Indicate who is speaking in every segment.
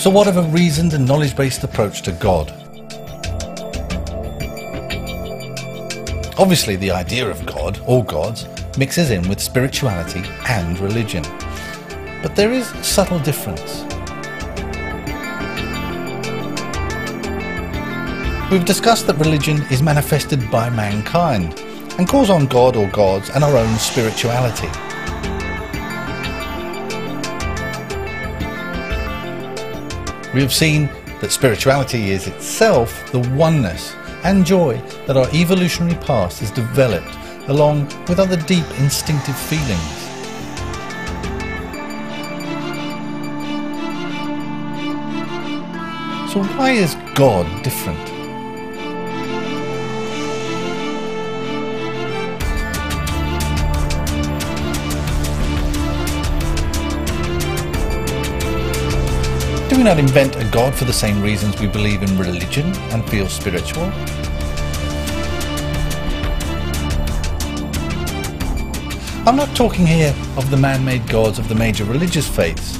Speaker 1: So what of a reasoned and knowledge-based approach to God? Obviously the idea of God, or gods, mixes in with spirituality and religion. But there is a subtle difference. We've discussed that religion is manifested by mankind and calls on God or gods and our own spirituality. We have seen that spirituality is itself the oneness and joy that our evolutionary past has developed along with other deep instinctive feelings. So why is God different? Do we not invent a God for the same reasons we believe in religion and feel spiritual? I'm not talking here of the man-made gods of the major religious faiths,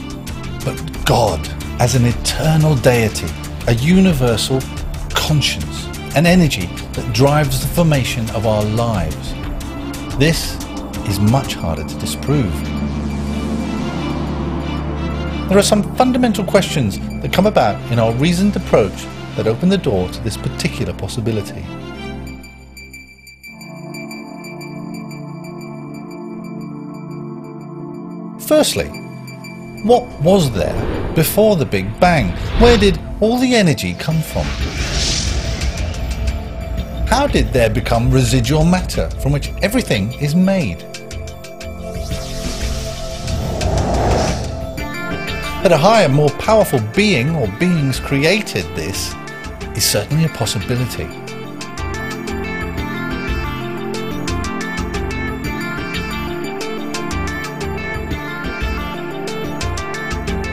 Speaker 1: but God as an eternal deity, a universal conscience, an energy that drives the formation of our lives. This is much harder to disprove. There are some fundamental questions that come about in our reasoned approach that open the door to this particular possibility. Firstly, what was there before the Big Bang? Where did all the energy come from? How did there become residual matter from which everything is made? That a higher, more powerful being or beings created this is certainly a possibility.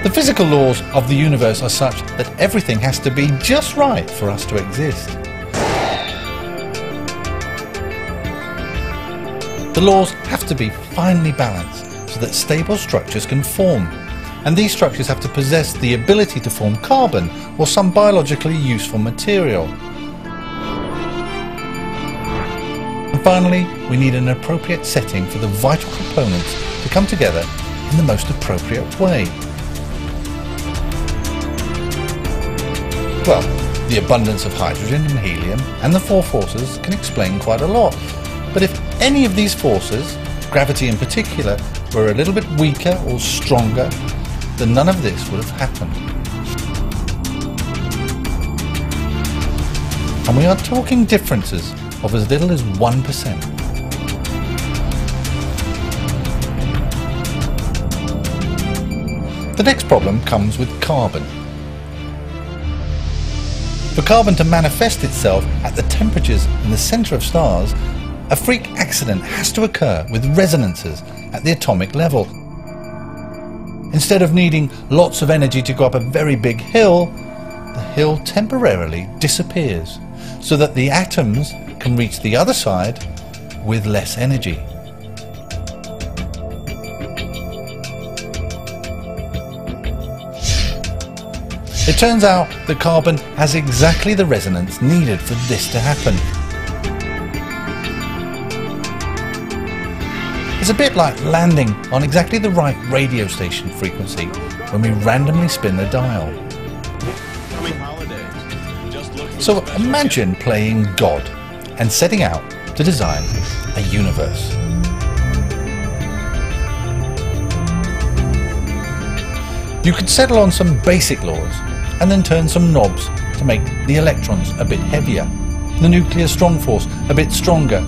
Speaker 1: The physical laws of the universe are such that everything has to be just right for us to exist. The laws have to be finely balanced so that stable structures can form. And these structures have to possess the ability to form carbon or some biologically useful material. And finally, we need an appropriate setting for the vital components to come together in the most appropriate way. Well, the abundance of hydrogen and helium and the four forces can explain quite a lot. But if any of these forces, gravity in particular, were a little bit weaker or stronger, then none of this would have happened. And we are talking differences of as little as 1%. The next problem comes with carbon. For carbon to manifest itself at the temperatures in the centre of stars, a freak accident has to occur with resonances at the atomic level. Instead of needing lots of energy to go up a very big hill, the hill temporarily disappears so that the atoms can reach the other side with less energy. It turns out that carbon has exactly the resonance needed for this to happen. It's a bit like landing on exactly the right radio station frequency when we randomly spin the dial. So imagine playing God and setting out to design a universe. You could settle on some basic laws and then turn some knobs to make the electrons a bit heavier, the nuclear strong force a bit stronger,